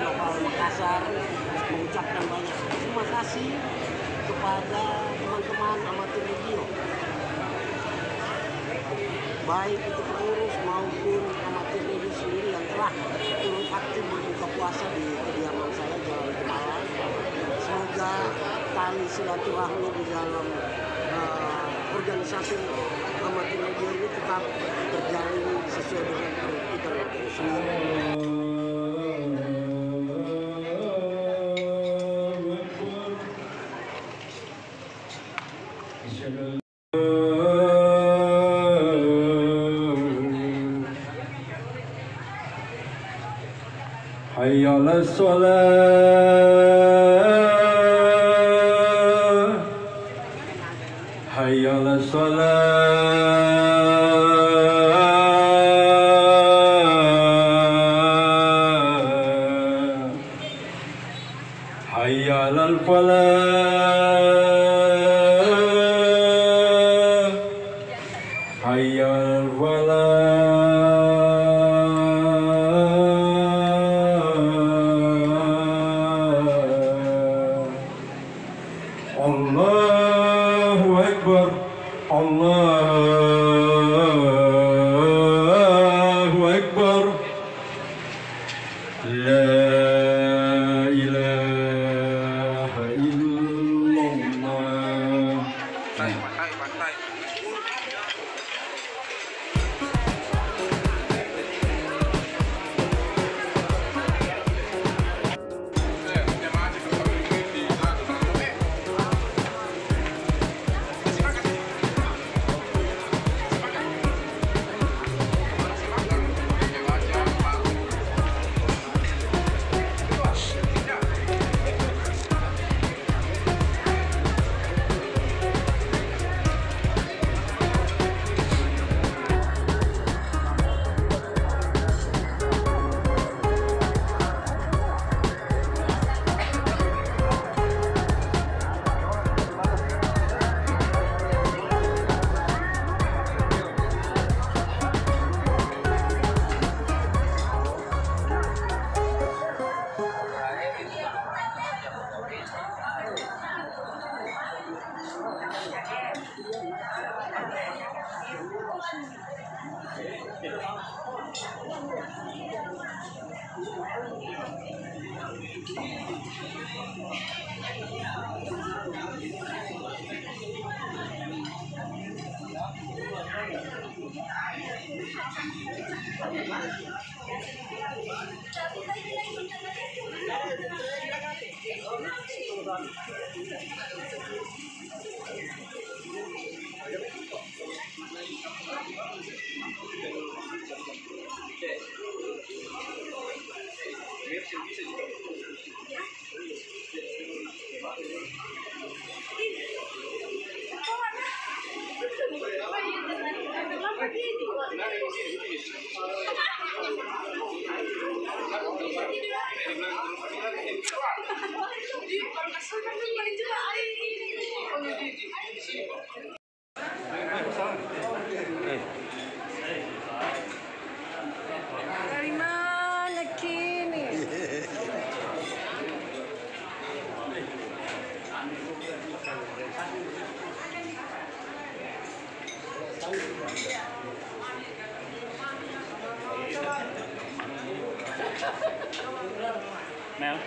lokal Makassar mengucapkan banyak terima kasih kepada teman-teman amatir radio, baik itu pengurus maupun amatir radio sendiri yang telah turut aktif berbuka puasa di kediaman saya Jalan Kemalang. Semoga tali silaturahmi di dalam organisasi amatir radio ini tetap terjalin sesuai dengan peruntukan organisasi. Hayya 'alas shalah, hayya 'alas shalah, hayya 'alal falah, hayya 'alal falah. Allahu Akbar, Allahu Akbar, la ilaha illallah. Pantai. Dari mana kini? Mel,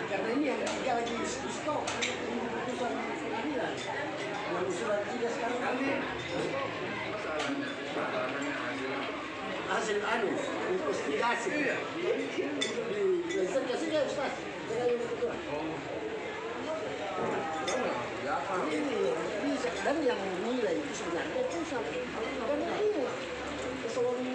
Karena ini yang tiga lagi di stok keputusan pengadilan yang usulan 3 sekarang hasil investigasi investigasinya Ustaz dengan yang kebetulan ini dan yang menilai itu sebenarnya pusat karena ini kesalahan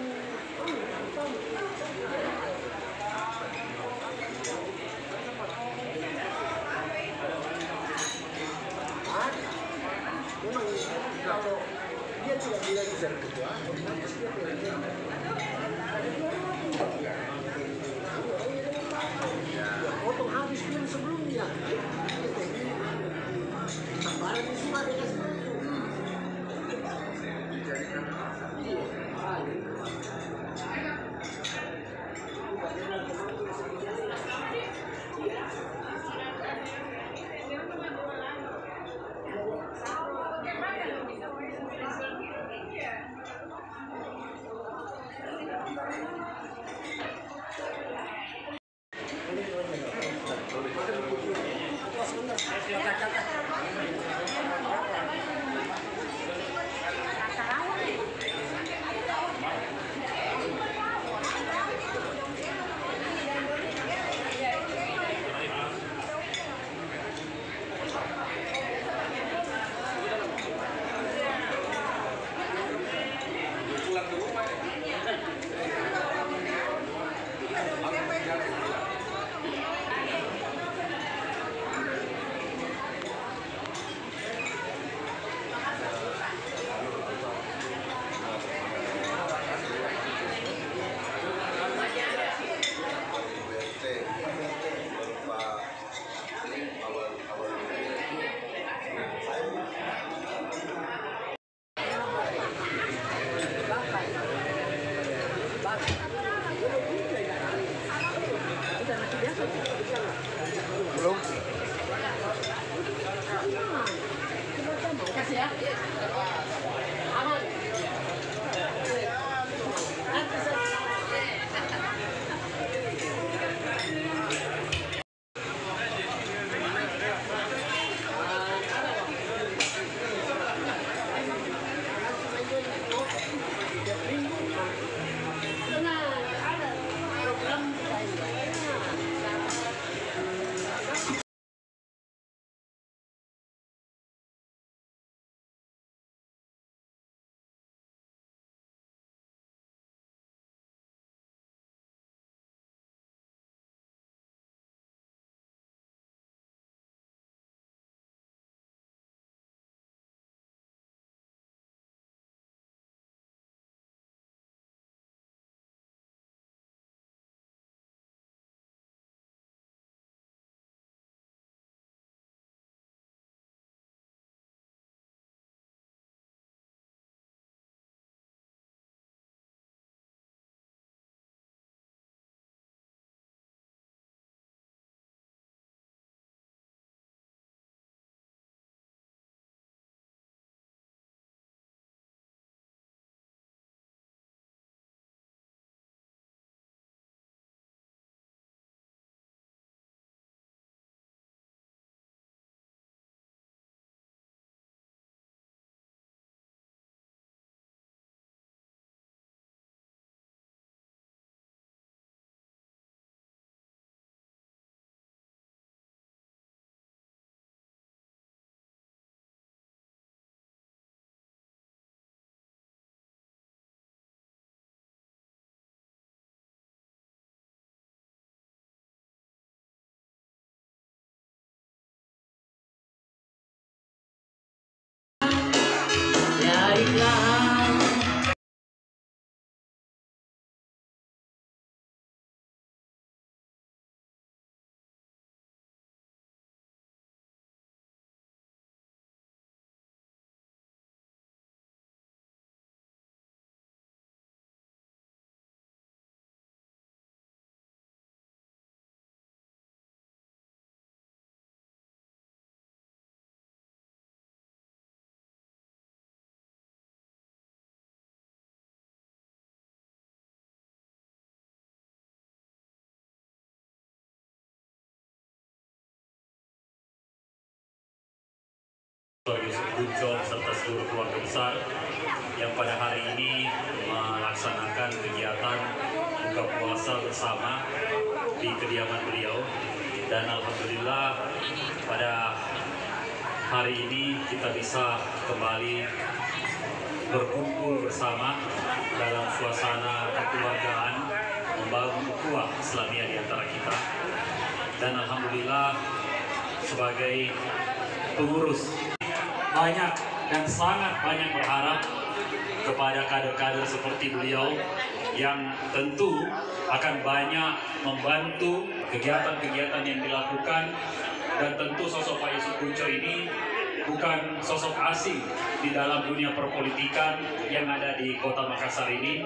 Yusuf Bunco serta seluruh keluarga besar yang pada hari ini melaksanakan kegiatan buka puasa bersama di kediaman beliau, dan alhamdulillah pada hari ini kita bisa kembali berkumpul bersama dalam suasana kekeluargaan, membangun ukhuwah Islamiyah di antara kita. Dan alhamdulillah sebagai pengurus banyak dan sangat banyak berharap kepada kader-kader seperti beliau yang tentu akan banyak membantu kegiatan-kegiatan yang dilakukan. Dan tentu sosok Pak Yusuf Bunco ini bukan sosok asing di dalam dunia perpolitikan yang ada di Kota Makassar ini,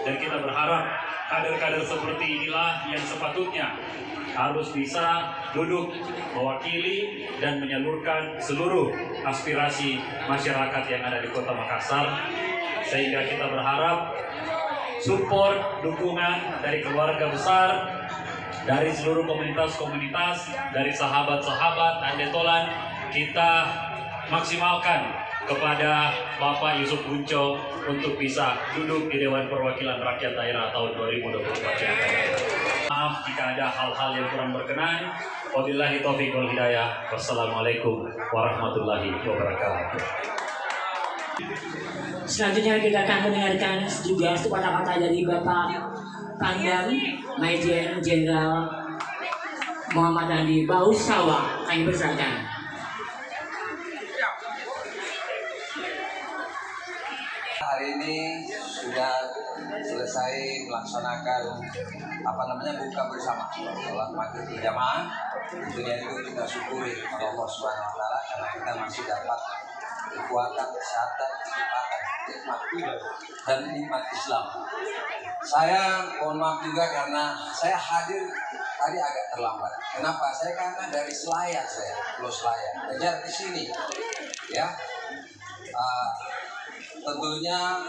dan kita berharap kader-kader seperti inilah yang sepatutnya harus bisa duduk mewakili dan menyalurkan seluruh aspirasi masyarakat yang ada di Kota Makassar, sehingga kita berharap support, dukungan dari keluarga besar, dari seluruh komunitas-komunitas, dari sahabat-sahabat Andetolan, kita maksimalkan kepada Bapak Yusuf Bunco untuk bisa duduk di Dewan Perwakilan Rakyat Daerah tahun 2024 yang akan datang. Maaf jika ada hal-hal yang kurang berkenan. Wabillahi taufiq wal hidayah. Wassalamualaikum warahmatullahi wabarakatuh. Selanjutnya kita akan mendengarkan juga kata-kata dari Bapak Pangdam Majen Jenderal Muhammad Andi Bausawa. Kami persilakan. Hari ini sudah selesai melaksanakan buka bersama sholat maghrib berjamaah. Tentunya itu kita syukuri kepada Allah Subhanahu Wa Taala karena kita masih dapat kekuatan, kesehatan, kecepatan, nikmat dan nikmat Islam. Saya mohon maaf juga karena saya hadir tadi agak terlambat. Kenapa? Saya karena dari Selayar, Pulau Selayar, kejar di sini, ya. Tentunya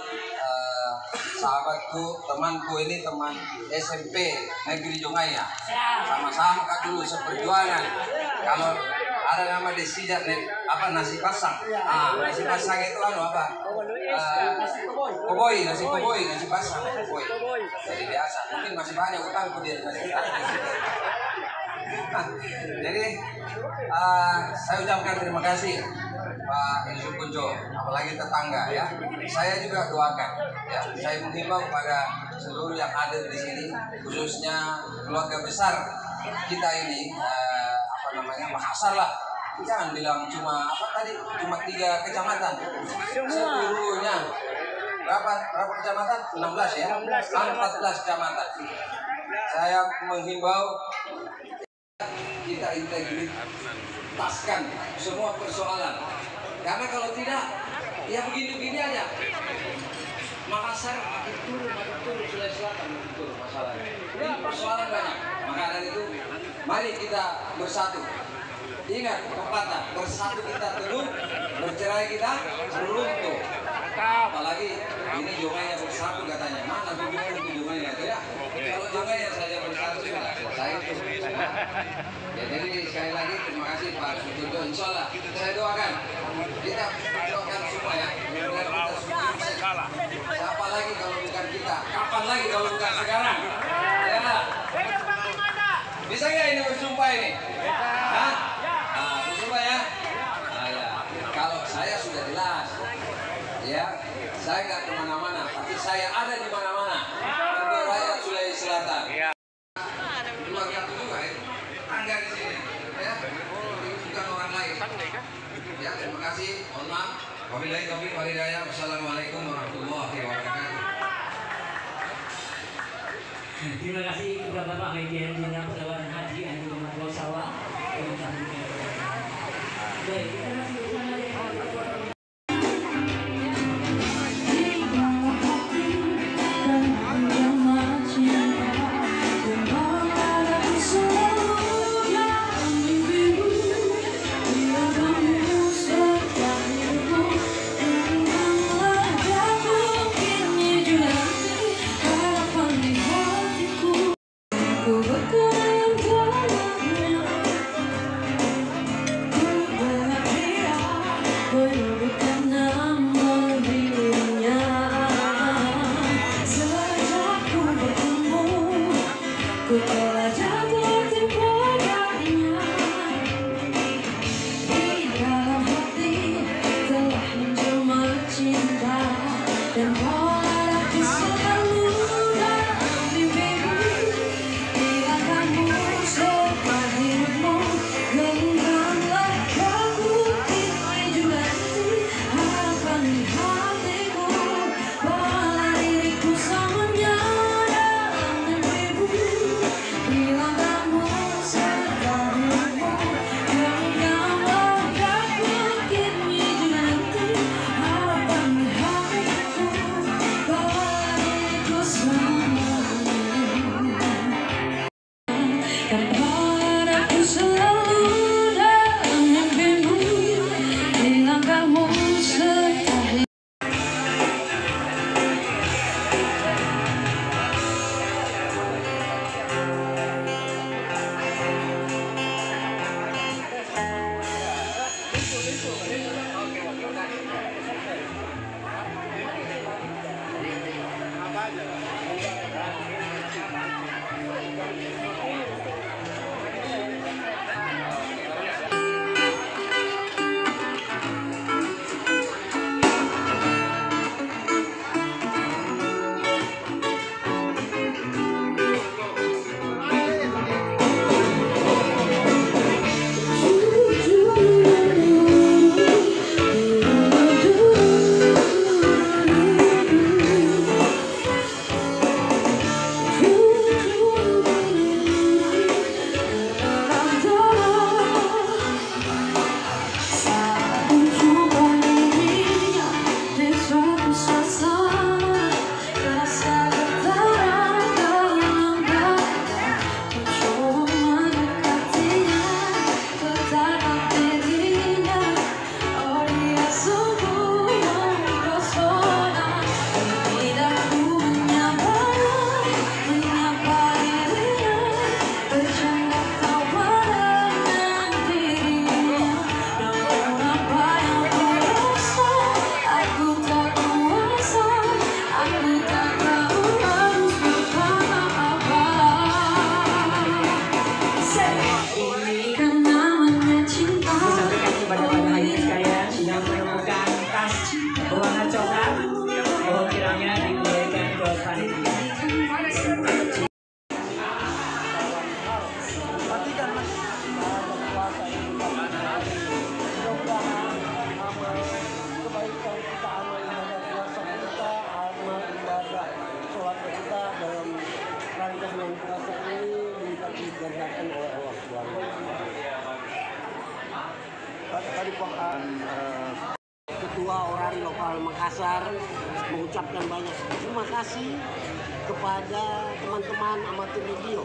sahabatku, temanku ini teman SMP Negeri Jongaya. Sama-sama kak dulu seperjuangan. Kalau ada nama Desijat nasi pasang. Nasi pasang itu apa? Koboi, nasi pasang. Koboi. Jadi biasa. Mungkin masih banyak utangku dia nasi pasang. Jadi saya ucapkan terima kasih Pak Yusuf Bunco, apalagi tetangga ya. Saya juga doakan ya. Saya menghimbau kepada seluruh yang hadir di sini, khususnya keluarga besar kita ini, Makassar lah. Jangan bilang cuma 3 kecamatan. Seluruhnya berapa kecamatan? 16 ya. 14 kecamatan. Saya menghimbau kita integritaskan semua persoalan, karena kalau tidak ya begini-begini aja. Makassar makin turun Sulawesi Selatan makin turun masalahnya. Ini persoalan banyak. Maka dari itu mari kita bersatu. Ingat pepatah, bersatu kita teguh, bercerai kita runtuh. Apalagi ini Jongaya bersatu katanya. Mana hubungan itu Jongaya itu ya? Kalau Jongaya saja bersatu sudah selesai. Ya, jadi sekali lagi terima kasih Pak Sudirjo. Insya Allah saya doakan kita doakan semua ya. Kita semua siapa lagi kalau bukan kita? Kapan lagi kalau bukan sekarang? Ya. Bisa nggak ini bersumpah ini? Hah? Bersumpah ya? Ya. Kalau saya sudah jelas, ya saya nggak kemana-mana, tapi saya ada di mana-mana untuk rakyat Sulawesi Selatan. Keluarga aku juga ya, tangga di sini, ya, bukan orang lain. Ya, terima kasih. Mohon maaf. Wabillahi taufiq wal hidayah. Wassalamualaikum warahmatullahi wabarakatuh. Terima kasih kepada Bapak Majen Jenderal Perdagangan Haji Andi Muhammad Bausawa. Baik, kita masih bersama dengan Kapan aku selalu dalam mimpimu, hilang kamu sekali. Ketua Orari Lokal Makassar mengucapkan banyak terima kasih kepada teman-teman amatir radio,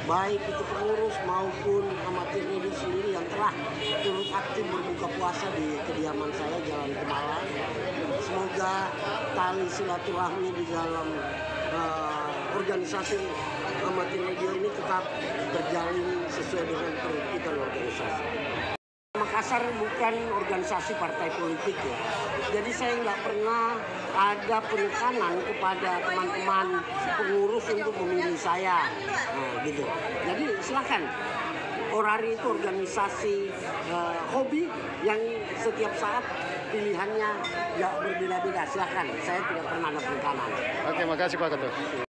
baik itu pengurus maupun amatir radio sendiri yang telah turut aktif berbuka puasa di kediaman saya Jalan Kemalang. Semoga tali silaturahmi di dalam organisasi amatir radio ini tetap terjalin sesuai dengan peruntukan organisasi. Makassar bukan organisasi partai politik ya, jadi saya nggak pernah ada penekanan kepada teman-teman pengurus untuk memilih saya, nah gitu. Jadi silakan, Orari itu organisasi hobi yang setiap saat pilihannya nggak berbeda-beda. Silakan, saya tidak pernah ada penekanan. Oke, makasih Pak Ketua.